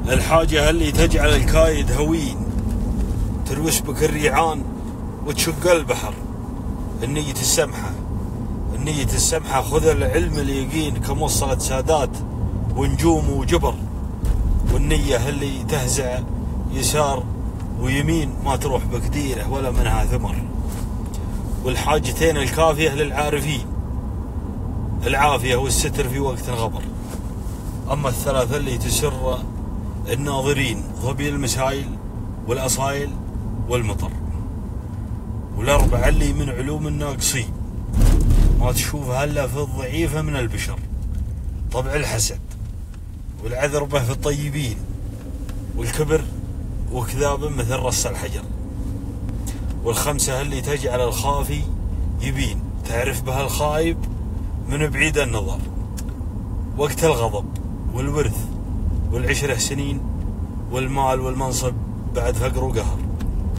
الحاجة اللي تجعل الكايد هوين، تروس بك الريعان وتشق البحر. النية السمحة، النية السمحة، خذ العلم اليقين كموصلة سادات ونجوم وجبر. والنية اللي تهزع يسار ويمين ما تروح بك ديرة ولا منها ثمر. والحاجتين الكافية للعارفين، العافية والستر في وقت الغبر. أما الثلاثة اللي تسر الناظرين، ظبي المسايل والأصايل والمطر. والأربعة اللي من علوم الناقصين، ما تشوفها إلا في الضعيفة من البشر. طبع الحسد والعذربة في الطيبين، والكبر وكذاب مثل رص الحجر. والخمسة اللي تجعل الخافي يبين، تعرف بها الخايب من بعيد النظر. وقت الغضب والورث والعشرة سنين والمال والمنصب بعد فقر وقهر.